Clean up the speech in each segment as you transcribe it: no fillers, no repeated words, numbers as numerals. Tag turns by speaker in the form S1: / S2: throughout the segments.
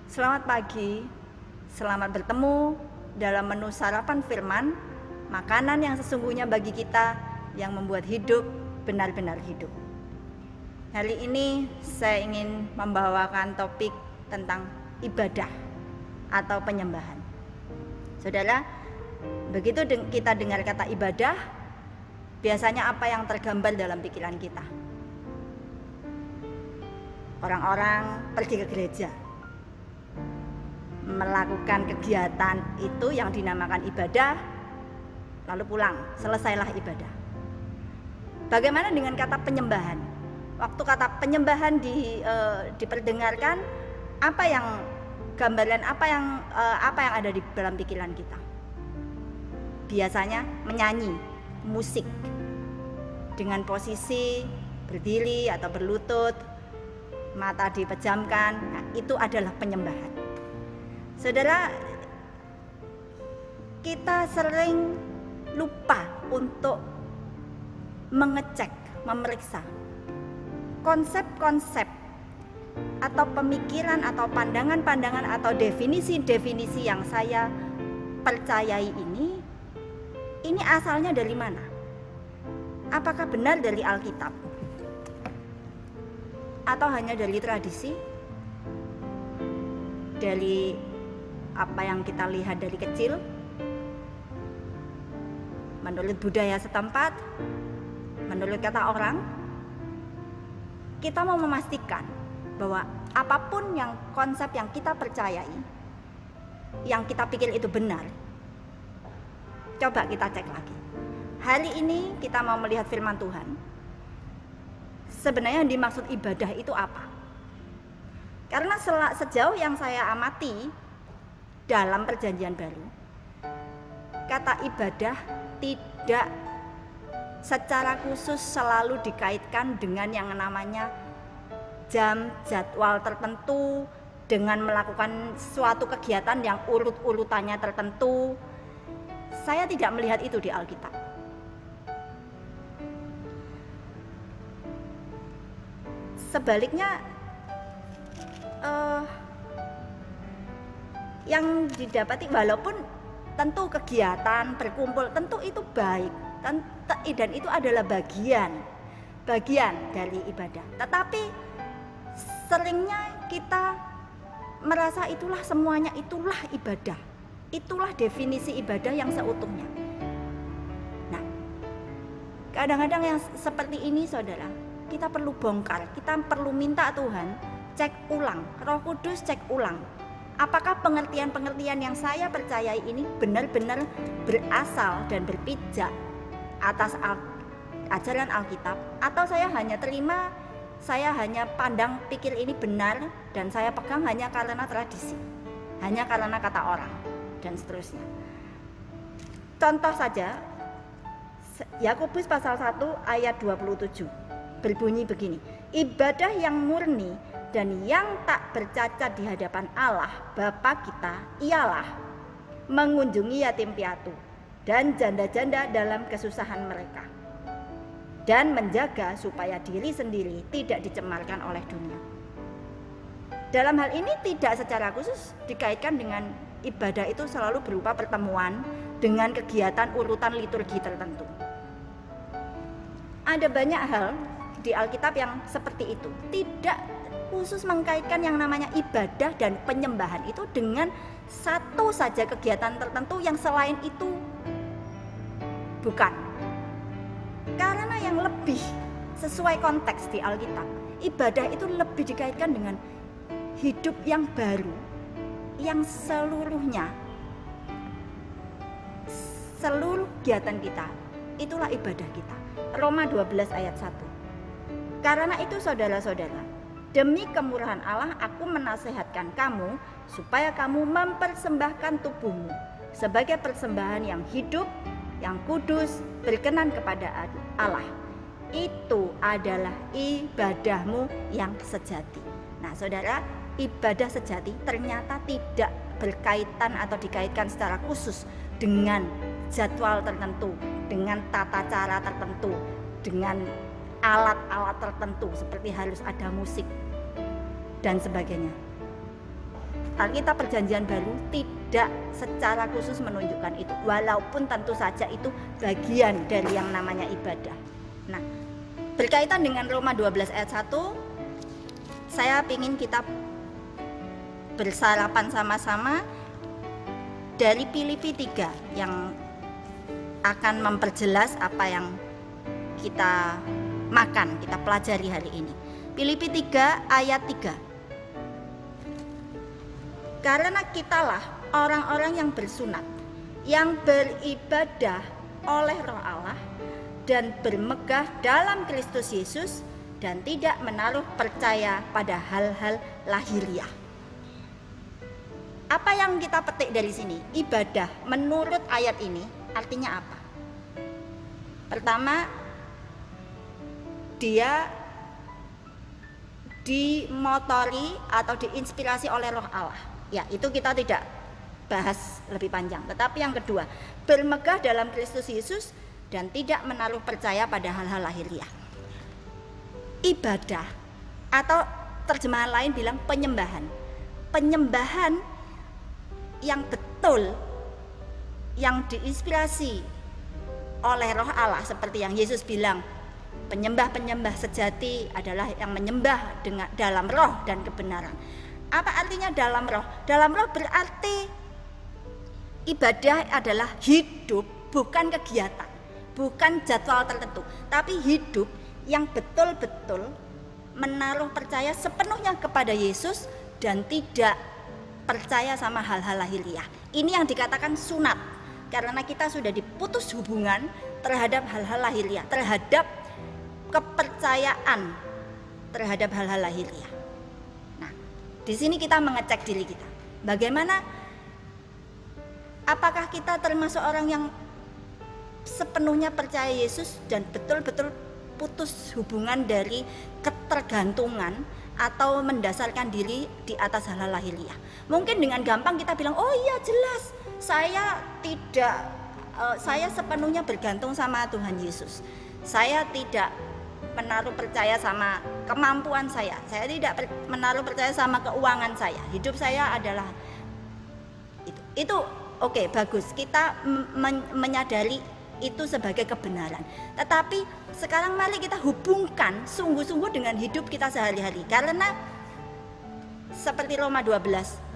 S1: Selamat pagi, selamat bertemu dalam menu sarapan firman, makanan yang sesungguhnya bagi kita yang membuat hidup benar-benar hidup. Hari ini saya ingin membawakan topik tentang ibadah atau penyembahan. Saudara, begitu kita dengar kata ibadah, biasanya apa yang tergambar dalam pikiran kita? Orang-orang pergi ke gereja, melakukan kegiatan itu yang dinamakan ibadah, lalu pulang, selesailah ibadah. Bagaimana dengan kata penyembahan? Waktu kata penyembahan diperdengarkan, apa yang gambaran, apa yang ada di dalam pikiran kita? Biasanya menyanyi, musik, dengan posisi berdiri atau berlutut, mata dipejamkan, nah, itu adalah penyembahan. Saudara, kita sering lupa untuk mengecek, memeriksa konsep-konsep atau pemikiran atau pandangan-pandangan atau definisi-definisi yang saya percayai ini asalnya dari mana? Apakah benar dari Alkitab? Atau hanya dari tradisi? Dari apa yang kita lihat dari kecil, menurut budaya setempat, menurut kata orang, kita mau memastikan bahwa apapun yang konsep yang kita percayai, yang kita pikir itu benar. Coba kita cek lagi. Hari ini kita mau melihat firman Tuhan. Sebenarnya yang dimaksud ibadah itu apa? Karena sejauh yang saya amati dalam Perjanjian Baru, kata ibadah tidak secara khusus selalu dikaitkan dengan yang namanya jam, jadwal tertentu, dengan melakukan suatu kegiatan yang urut-urutannya tertentu. Saya tidak melihat itu di Alkitab. Sebaliknya, yang didapati, walaupun tentu kegiatan berkumpul tentu itu baik dan itu adalah bagian dari ibadah, tetapi seringnya kita merasa semuanya itulah ibadah, itulah definisi ibadah yang seutuhnya. Nah, kadang-kadang yang seperti ini, saudara, kita perlu bongkar, kita perlu minta Tuhan cek ulang, Roh Kudus cek ulang. Apakah pengertian-pengertian yang saya percayai ini benar-benar berasal dan berpijak atas ajaran Alkitab, atau saya hanya pandang pikir ini benar dan saya pegang hanya karena tradisi, hanya karena kata orang, dan seterusnya. Contoh saja, Yakobus pasal 1 ayat 27 berbunyi begini: ibadah yang murni dan yang tak bercacat di hadapan Allah Bapa kita ialah mengunjungi yatim piatu dan janda-janda dalam kesusahan mereka, dan menjaga supaya diri sendiri tidak dicemarkan oleh dunia. Dalam hal ini tidak secara khusus dikaitkan dengan ibadah itu selalu berupa pertemuan dengan kegiatan urutan liturgi tertentu. Ada banyak hal di Alkitab yang seperti itu, tidak khusus mengkaitkan yang namanya ibadah dan penyembahan itu dengan satu saja kegiatan tertentu, yang selain itu bukan. Karena yang lebih sesuai konteks di Alkitab, ibadah itu lebih dikaitkan dengan hidup yang baru, yang seluruh kegiatan kita itulah ibadah kita. Roma 12 ayat 1. Karena itu saudara-saudara, demi kemurahan Allah aku menasehatkan kamu supaya kamu mempersembahkan tubuhmu sebagai persembahan yang hidup, yang kudus, berkenan kepada Allah. Itu adalah ibadahmu yang sejati. Nah, saudara, ibadah sejati ternyata tidak berkaitan atau dikaitkan secara khusus dengan jadwal tertentu, dengan tata cara tertentu, dengan alat-alat tertentu seperti harus ada musik dan sebagainya. Alkitab Perjanjian Baru tidak secara khusus menunjukkan itu, walaupun tentu saja itu bagian dari yang namanya ibadah. Nah, berkaitan dengan Roma 12 ayat 1, saya ingin kita bersarapan sama-sama dari Filipi 3 yang akan memperjelas apa yang kita makan, kita pelajari hari ini. Filipi 3 ayat 3. Karena kitalah orang-orang yang bersunat, yang beribadah oleh Roh Allah dan bermegah dalam Kristus Yesus dan tidak menaruh percaya pada hal-hal lahiriah. Apa yang kita petik dari sini? Ibadah menurut ayat ini artinya apa? Pertama, dia dimotori atau diinspirasi oleh Roh Allah. Ya, itu kita tidak bahas lebih panjang. Tetapi yang kedua, bermegah dalam Kristus Yesus dan tidak menaruh percaya pada hal-hal lahiriah. Ibadah atau terjemahan lain bilang penyembahan. Penyembahan yang betul, yang diinspirasi oleh Roh Allah, seperti yang Yesus bilang, penyembah-penyembah sejati adalah yang menyembah dalam roh dan kebenaran. Apa artinya dalam roh? Dalam roh berarti ibadah adalah hidup, bukan kegiatan, bukan jadwal tertentu, tapi hidup yang betul-betul menaruh percaya sepenuhnya kepada Yesus dan tidak percaya sama hal-hal lahiriah. Ini yang dikatakan sunat, karena kita sudah diputus hubungan terhadap hal-hal lahiriah, terhadap kepercayaan terhadap hal-hal lahiriah. Nah, di sini kita mengecek diri kita. Bagaimana? Apakah kita termasuk orang yang sepenuhnya percaya Yesus dan betul-betul putus hubungan dari ketergantungan atau mendasarkan diri di atas hal-hal lahiriah? Mungkin dengan gampang kita bilang, oh iya jelas, saya sepenuhnya bergantung sama Tuhan Yesus. Saya tidak menaruh percaya sama kemampuan saya tidak menaruh percaya sama keuangan saya. Hidup saya adalah itu. Oke, bagus. Kita menyadari itu sebagai kebenaran. Tetapi sekarang mari kita hubungkan sungguh-sungguh dengan hidup kita sehari-hari. Karena seperti Roma 12,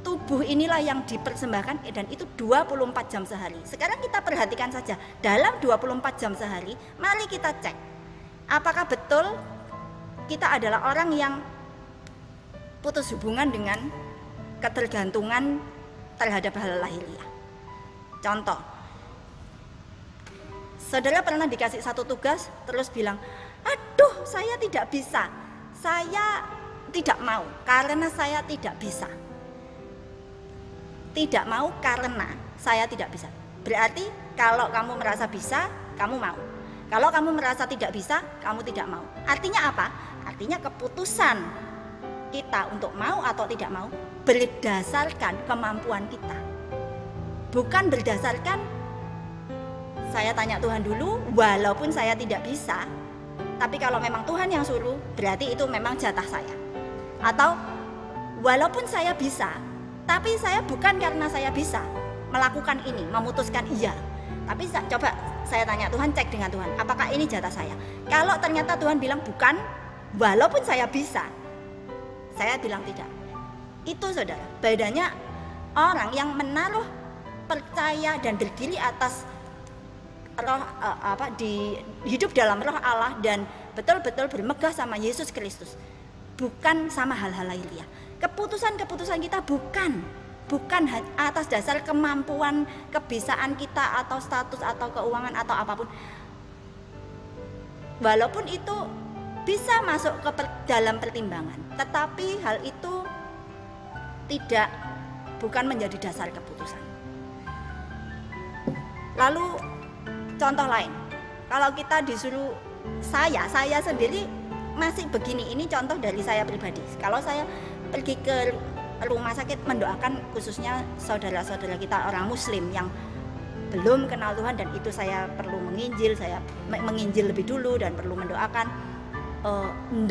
S1: tubuh inilah yang dipersembahkan dan itu 24 jam sehari. Sekarang kita perhatikan saja, dalam 24 jam sehari, mari kita cek apakah betul kita adalah orang yang putus hubungan dengan ketergantungan terhadap hal lahiriah. Contoh, saudara pernah dikasih satu tugas terus bilang, aduh saya tidak bisa, saya tidak mau karena saya tidak bisa. Tidak mau karena saya tidak bisa. Berarti kalau kamu merasa bisa, kamu mau. Kalau kamu merasa tidak bisa, kamu tidak mau. Artinya apa? Artinya keputusan kita untuk mau atau tidak mau berdasarkan kemampuan kita. Bukan berdasarkan saya tanya Tuhan dulu, walaupun saya tidak bisa, tapi kalau memang Tuhan yang suruh, berarti itu memang jatah saya. Atau walaupun saya bisa, tapi saya bukan karena saya bisa melakukan ini, memutuskan iya. Tapi coba saya tanya Tuhan, cek dengan Tuhan, apakah ini jatah saya? Kalau ternyata Tuhan bilang bukan, walaupun saya bisa, saya bilang tidak. Itu saudara, bedanya orang yang menaruh percaya dan berdiri atas roh hidup dalam roh Allah dan betul-betul bermegah sama Yesus Kristus, bukan sama hal-hal lahiriah. Keputusan-keputusan kita bukan atas dasar kemampuan, kebisaan kita atau status atau keuangan atau apapun. Walaupun itu bisa masuk ke dalam pertimbangan, tetapi hal itu bukan menjadi dasar keputusan. Lalu contoh lain, kalau kita disuruh saya sendiri masih begini, ini contoh dari saya pribadi. Kalau saya pergi ke rumah sakit mendoakan khususnya saudara-saudara kita orang muslim yang belum kenal Tuhan, dan itu saya perlu menginjil, saya menginjil lebih dulu dan perlu mendoakan.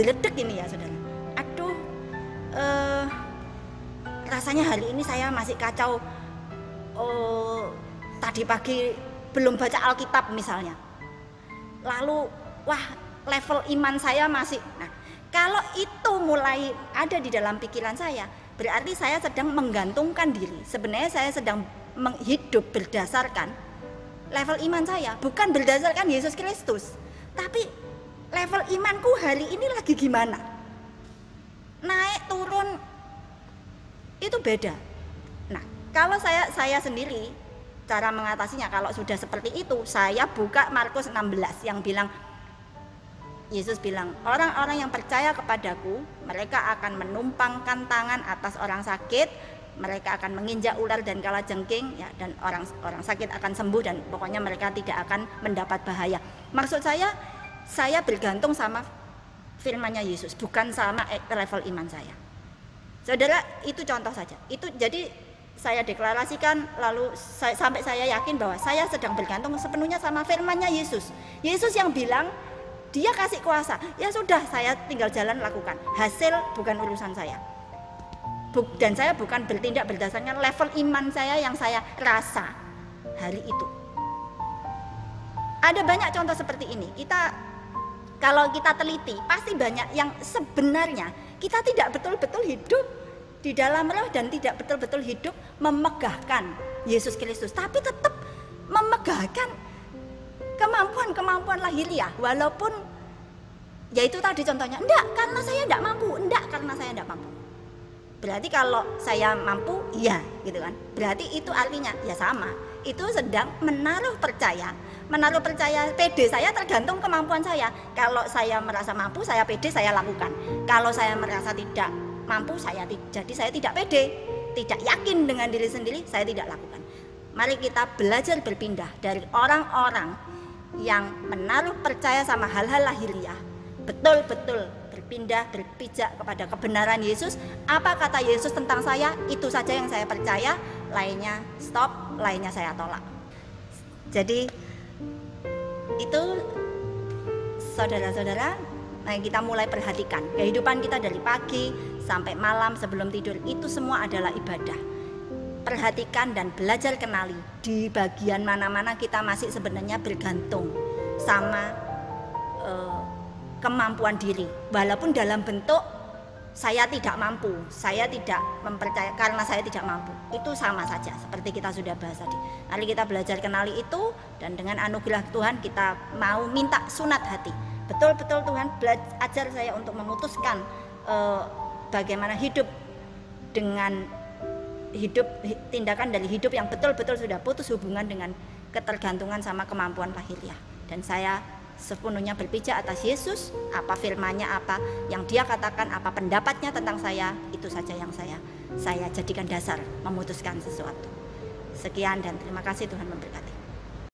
S1: Deredek ini ya saudara, aduh rasanya hari ini saya masih kacau, oh, tadi pagi belum baca Alkitab misalnya, lalu wah level iman saya masih. Nah, kalau itu mulai ada di dalam pikiran saya, berarti saya sedang menggantungkan diri. Sebenarnya saya sedang hidup berdasarkan level iman saya, bukan berdasarkan Yesus Kristus. Tapi level imanku hari ini lagi gimana? Naik turun itu beda. Nah, kalau saya sendiri cara mengatasinya kalau sudah seperti itu, saya buka Markus 16 yang bilang, Yesus bilang, orang-orang yang percaya kepadaku, mereka akan menumpangkan tangan atas orang sakit, mereka akan menginjak ular dan kalajengking, ya, dan orang sakit akan sembuh, dan pokoknya mereka tidak akan mendapat bahaya. Maksud saya bergantung sama firman-Nya Yesus, bukan sama level iman saya. Saudara, itu contoh saja. Itu jadi saya deklarasikan, lalu sampai saya yakin bahwa saya sedang bergantung sepenuhnya sama firman-Nya Yesus. Yesus yang bilang, Dia kasih kuasa, ya sudah, saya tinggal jalan lakukan. Hasil bukan urusan saya. Dan saya bukan bertindak berdasarkan level iman saya yang saya rasa hari itu. Ada banyak contoh seperti ini. Kalau kita teliti, pasti banyak yang sebenarnya kita tidak betul-betul hidup di dalam roh dan tidak betul-betul hidup memegahkan Yesus Kristus, tapi tetap memegahkan kemampuan lahiriah, walaupun yaitu tadi contohnya, enggak karena saya enggak mampu, enggak karena saya enggak mampu. Berarti kalau saya mampu, iya gitu kan. Berarti itu artinya ya sama. Itu sedang menaruh percaya, pede saya tergantung kemampuan saya. Kalau saya merasa mampu, saya pede, saya lakukan. Kalau saya merasa tidak mampu, saya tidak pede, tidak yakin dengan diri sendiri, saya tidak lakukan. Mari kita belajar berpindah dari orang-orang yang menaruh percaya sama hal-hal lahiriah, betul-betul berpindah, berpijak kepada kebenaran Yesus. Apa kata Yesus tentang saya, itu saja yang saya percaya, lainnya stop, lainnya saya tolak. Jadi itu saudara-saudara, nah kita mulai perhatikan kehidupan kita dari pagi sampai malam sebelum tidur, itu semua adalah ibadah. Perhatikan dan belajar kenali di bagian mana-mana kita masih sebenarnya bergantung sama kemampuan diri, walaupun dalam bentuk saya tidak mampu, saya tidak mempercaya karena saya tidak mampu, itu sama saja seperti kita sudah bahas tadi. Mari kita belajar kenali itu, dan dengan anugerah Tuhan kita mau minta sunat hati. Betul-betul Tuhan ajar saya untuk memutuskan bagaimana hidup dengan tindakan dari hidup yang betul-betul sudah putus hubungan dengan ketergantungan sama kemampuan lahiriah. Dan saya sepenuhnya berpijak atas Yesus, apa firman-Nya, apa yang Dia katakan, apa pendapatnya tentang saya, itu saja yang saya jadikan dasar memutuskan sesuatu. Sekian dan terima kasih, Tuhan memberkati.